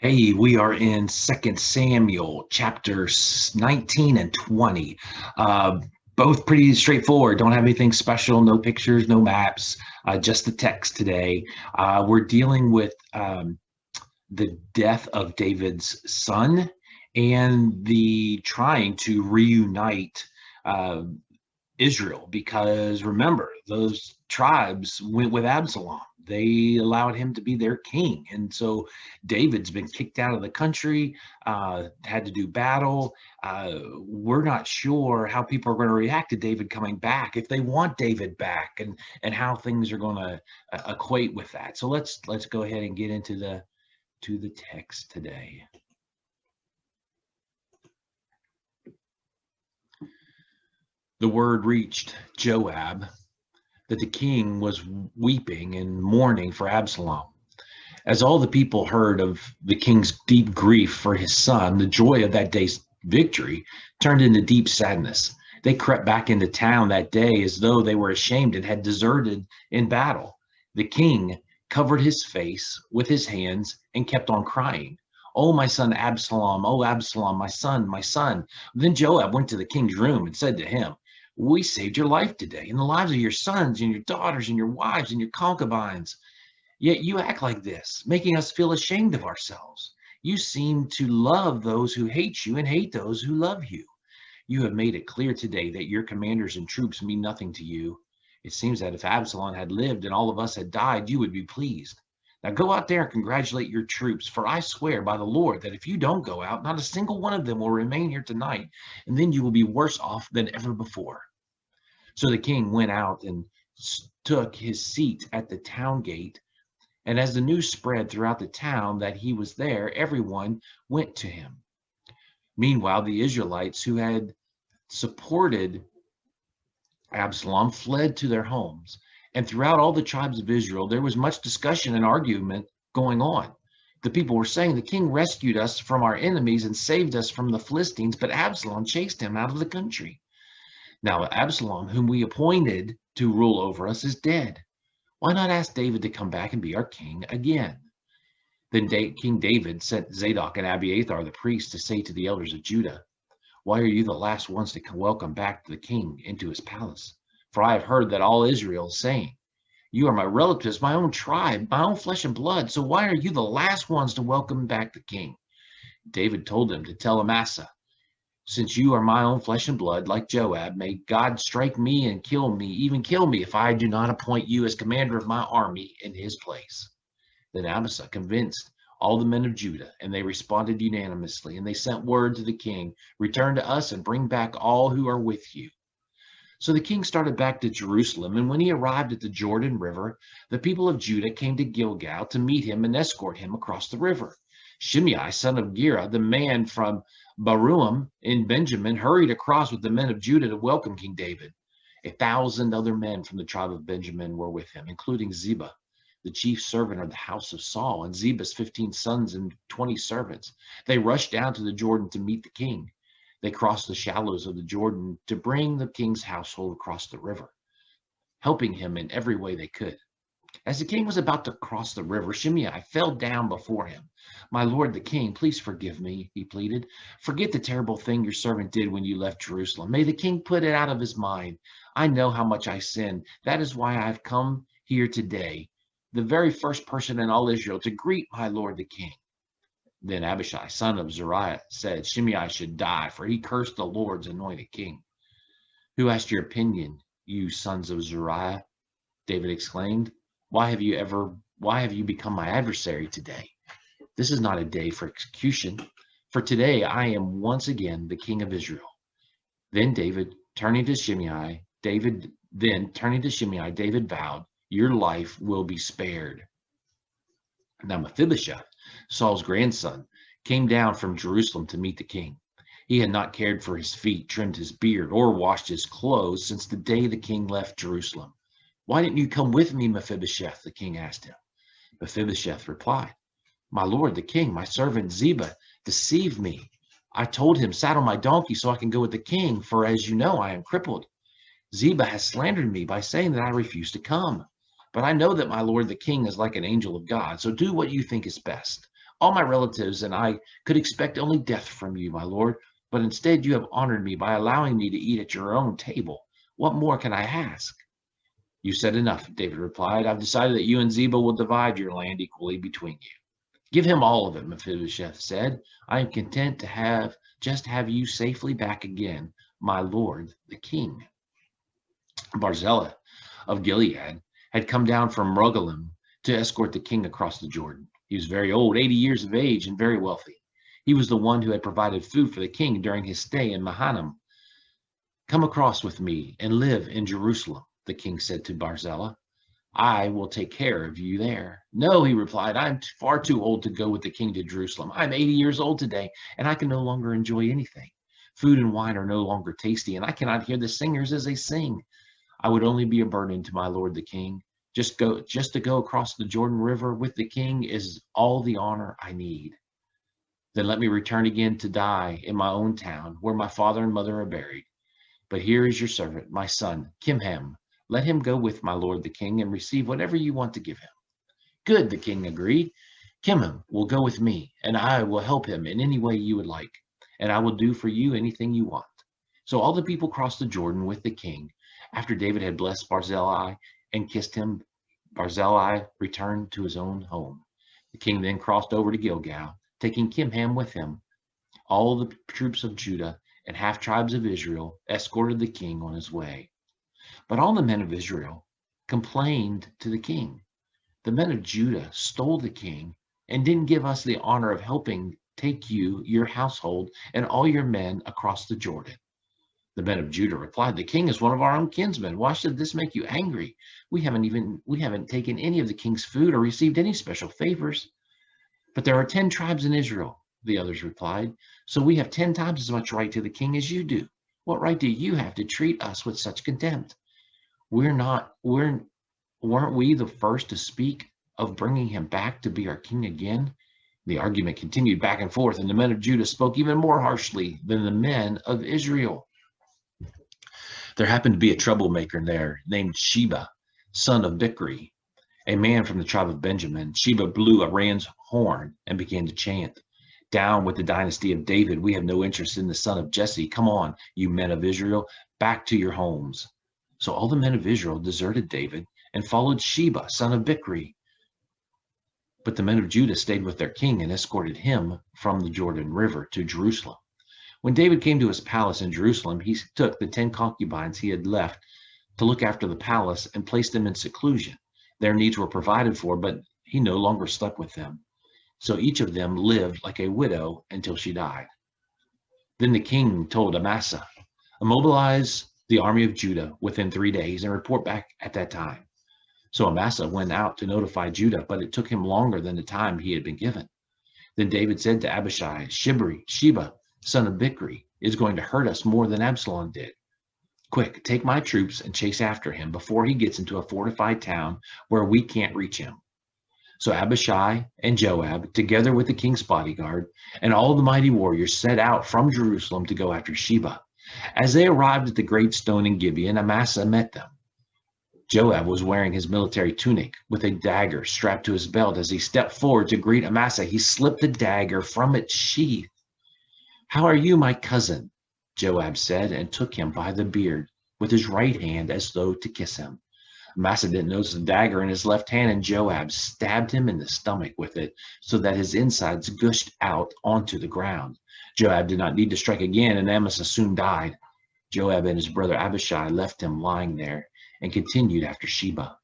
Hey, we are in Second Samuel chapters 19 and 20. Uh, Both pretty straightforward. Don't have anything special, no pictures, no maps, just the text today. We're dealing with the death of David's son and the trying to reunite uh, Israel, because remember, those tribes went with Absalom. They allowed him to be their king. And so David's been kicked out of the country, had to do battle. We're not sure how people are going to react to David coming back, if they want David back, and how things are going to equate with that. So let's go ahead and get into the text today. The word reached Joab that the king was weeping and mourning for Absalom. As all the people heard of the king's deep grief for his son, the joy of that day's victory turned into deep sadness. They crept back into town that day as though they were ashamed and had deserted in battle. The king covered his face with his hands and kept on crying, "Oh, my son Absalom, oh, Absalom, my son, my son." Then Joab went to the king's room and said to him, "We saved your life today and the lives of your sons and your daughters and your wives and your concubines. Yet you act like this, making us feel ashamed of ourselves. You seem to love those who hate you and hate those who love you. You have made it clear today that your commanders and troops mean nothing to you. It seems that if Absalom had lived and all of us had died, you would be pleased. Now go out there and congratulate your troops, for I swear by the Lord that if you don't go out, not a single one of them will remain here tonight, and then you will be worse off than ever before." So the king went out and took his seat at the town gate. And as the news spread throughout the town that he was there, everyone went to him. Meanwhile, the Israelites who had supported Absalom fled to their homes. And throughout all the tribes of Israel, there was much discussion and argument going on. The people were saying, "The king rescued us from our enemies and saved us from the Philistines, but Absalom chased him out of the country. Now, Absalom, whom we appointed to rule over us, is dead. Why not ask David to come back and be our king again?" Then King David sent Zadok and Abiathar the priests to say to the elders of Judah, "Why are you the last ones to welcome back the king into his palace? For I have heard that all Israel is saying, 'You are my relatives, my own tribe, my own flesh and blood. So why are you the last ones to welcome back the king?' David told them to tell Amasa, 'Since you are my own flesh and blood, like Joab, may God strike me and kill me, even kill me, if I do not appoint you as commander of my army in his place.' Then Amasa convinced all the men of Judah, and they responded unanimously. And they sent word to the king, 'Return to us and bring back all who are with you.' So the king started back to Jerusalem, and when he arrived at the Jordan River, the people of Judah came to Gilgal to meet him and escort him across the river. Shimei, son of Gera, the man from Baruim in Benjamin, hurried across with the men of Judah to welcome King David. 1,000 other men from the tribe of Benjamin were with him, including Ziba, the chief servant of the house of Saul, and Ziba's 15 sons and 20 servants. They rushed down to the Jordan to meet the king. They crossed the shallows of the Jordan to bring the king's household across the river, helping him in every way they could. As the king was about to cross the river, Shimei fell down before him. "My lord the king, please forgive me," he pleaded. "Forget the terrible thing your servant did when you left Jerusalem. May the king put it out of his mind. I know how much I sinned. That is why I have come here today, the very first person in all Israel, to greet my lord the king." Then Abishai, son of Zeruiah, said Shimei should die, for he cursed the Lord's anointed king. "Who asked your opinion, you sons of Zeruiah?" David exclaimed. Why have you become my adversary today? This is not a day for execution, for today I am once again the king of Israel." Then turning to Shimei, David vowed, "Your life will be spared." Now Mephibosheth, Saul's grandson, came down from Jerusalem to meet the king. He had not cared for his feet, trimmed his beard, or washed his clothes since the day the king left Jerusalem. "Why didn't you come with me, Mephibosheth?" the king asked him. Mephibosheth replied, "My lord the king, my servant Ziba deceived me. I told him, 'Saddle my donkey so I can go with the king, for as you know, I am crippled.' Ziba has slandered me by saying that I refuse to come. But I know that my lord the king is like an angel of God, so do what you think is best. All my relatives and I could expect only death from you, my lord, but instead you have honored me by allowing me to eat at your own table. What more can I ask?" "You said enough," David replied. "I've decided that you and Ziba will divide your land equally between you." "Give him all of it," Mephibosheth said. "I am content to have you safely back again, my lord the king." Barzillai of Gilead had come down from Rogelim to escort the king across the Jordan. He was very old, 80 years of age, and very wealthy. He was the one who had provided food for the king during his stay in Mahanaim. "Come across with me and live in Jerusalem," the king said to Barzillai. "I will take care of you there." "No," he replied, "I am far too old to go with the king to Jerusalem. I am 80 years old today, and I can no longer enjoy anything. Food and wine are no longer tasty, and I cannot hear the singers as they sing. I would only be a burden to my lord the king. Just to go across the Jordan River with the king is all the honor I need. Then let me return again to die in my own town, where my father and mother are buried. But here is your servant, my son, Kimham. Let him go with my lord the king and receive whatever you want to give him." "Good," the king agreed. "Kimham will go with me, and I will help him in any way you would like, and I will do for you anything you want." So all the people crossed the Jordan with the king. After David had blessed Barzillai and kissed him, Barzillai returned to his own home. The king then crossed over to Gilgal, taking Kimham with him. All the troops of Judah and half tribes of Israel escorted the king on his way. But all the men of Israel complained to the king. "The men of Judah stole the king and didn't give us the honor of helping take you, your household, and all your men across the Jordan." The men of Judah replied, "The king is one of our own kinsmen. Why should this make you angry? We haven't taken any of the king's food or received any special favors." "But there are 10 tribes in Israel," the others replied, "so we have 10 times as much right to the king as you do. What right do you have to treat us with such contempt? Weren't we the first to speak of bringing him back to be our king again?" The argument continued back and forth, and the men of Judah spoke even more harshly than the men of Israel. There happened to be a troublemaker there named Sheba, son of Bichri, a man from the tribe of Benjamin. Sheba blew a ram's horn and began to chant, "Down with the dynasty of David. We have no interest in the son of Jesse. Come on, you men of Israel, back to your homes." So all the men of Israel deserted David and followed Sheba, son of Bichri. But the men of Judah stayed with their king and escorted him from the Jordan River to Jerusalem. When David came to his palace in Jerusalem, he took the 10 concubines he had left to look after the palace and placed them in seclusion. Their needs were provided for, but he no longer slept with them. So each of them lived like a widow until she died. Then the king told Amasa, "Immobilize the army of Judah within 3 days and report back at that time." So Amasa went out to notify Judah, but it took him longer than the time he had been given. Then David said to Abishai, "Sheba, son of Bichri, is going to hurt us more than Absalom did. Quick, take my troops and chase after him before he gets into a fortified town where we can't reach him." So Abishai and Joab, together with the king's bodyguard and all the mighty warriors, set out from Jerusalem to go after Sheba. As they arrived at the great stone in Gibeon, Amasa met them. Joab was wearing his military tunic with a dagger strapped to his belt. As he stepped forward to greet Amasa, he slipped the dagger from its sheath. "How are you, my cousin?" Joab said, and took him by the beard with his right hand as though to kiss him. Amasa didn't notice the dagger in his left hand, and Joab stabbed him in the stomach with it so that his insides gushed out onto the ground. Joab did not need to strike again, and Amasa soon died. Joab and his brother Abishai left him lying there and continued after Sheba.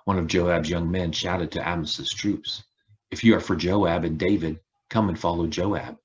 One of Joab's young men shouted to Amasa's troops, "If you are for Joab and David, come and follow Joab."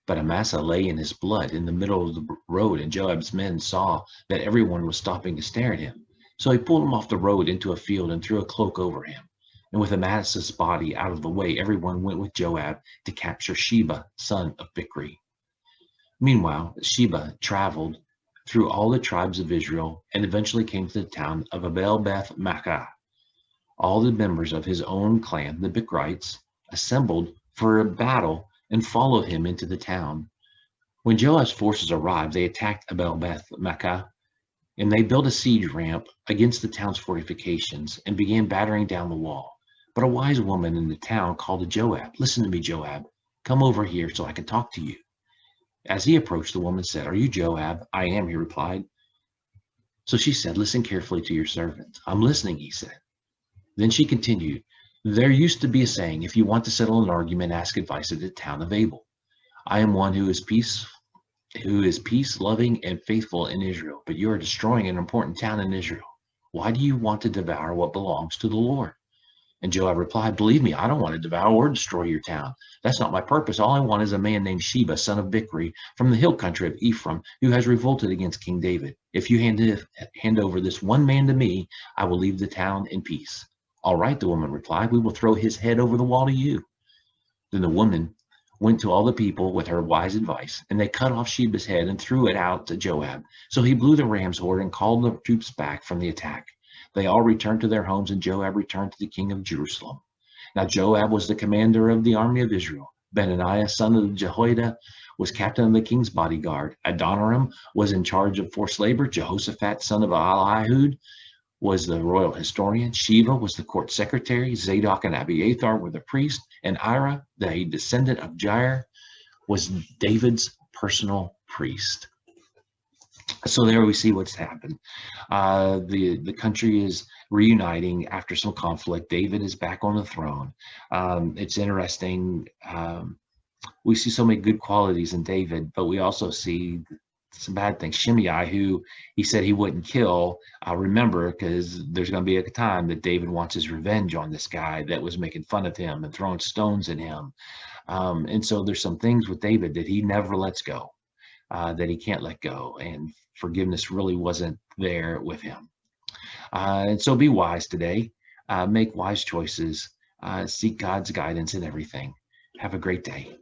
But Amasa lay in his blood in the middle of the road, and Joab's men saw that everyone was stopping to stare at him. So he pulled him off the road into a field and threw a cloak over him. And with Amasa's body out of the way, everyone went with Joab to capture Sheba, son of Bichri. Meanwhile, Sheba traveled through all the tribes of Israel and eventually came to the town of Abel Beth Maachah. All the members of his own clan, the Bichrites, assembled for a battle and followed him into the town. When Joab's forces arrived, they attacked Abel Beth Maachah, and they built a siege ramp against the town's fortifications and began battering down the wall. But a wise woman in the town called to Joab, "Listen to me, Joab. Come over here so I can talk to you." As he approached, the woman said, "Are you Joab?" "I am," he replied. So she said, "Listen carefully to your servant." "I'm listening," he said. Then she continued, "There used to be a saying, if you want to settle an argument, ask advice of the town of Abel. I am one who is peace loving and faithful in Israel, but you are destroying an important town in Israel. Why do you want to devour what belongs to the Lord?" And Joab replied, "Believe me, I don't want to devour or destroy your town. That's not my purpose. All I want is a man named Sheba, son of Bichri, from the hill country of Ephraim, who has revolted against King David. If you hand over this one man to me, I will leave the town in peace." "All right," the woman replied, "we will throw his head over the wall to you." Then the woman went to all the people with her wise advice, and they cut off Sheba's head and threw it out to Joab. So he blew the ram's horn and called the troops back from the attack. They all returned to their homes, and Joab returned to the king of Jerusalem. Now Joab was the commander of the army of Israel. Benaiah, son of Jehoiada, was captain of the king's bodyguard. Adoniram was in charge of forced labor. Jehoshaphat, son of Ahihud, was the royal historian. Sheva was the court secretary. Zadok and Abiathar were the priests. And Ira, the descendant of Jair, was David's personal priest. So there we see what's happened. The country is reuniting after some conflict. David is back on the throne. It's interesting. We see so many good qualities in David, but we also see some bad things. Shimei, who he said he wouldn't kill, remember, because there's going to be a time that David wants his revenge on this guy that was making fun of him and throwing stones at him. And so there's some things with David that he never lets go, that he can't let go, and forgiveness really wasn't there with him. And so be wise today. Make wise choices. Seek God's guidance in everything. Have a great day.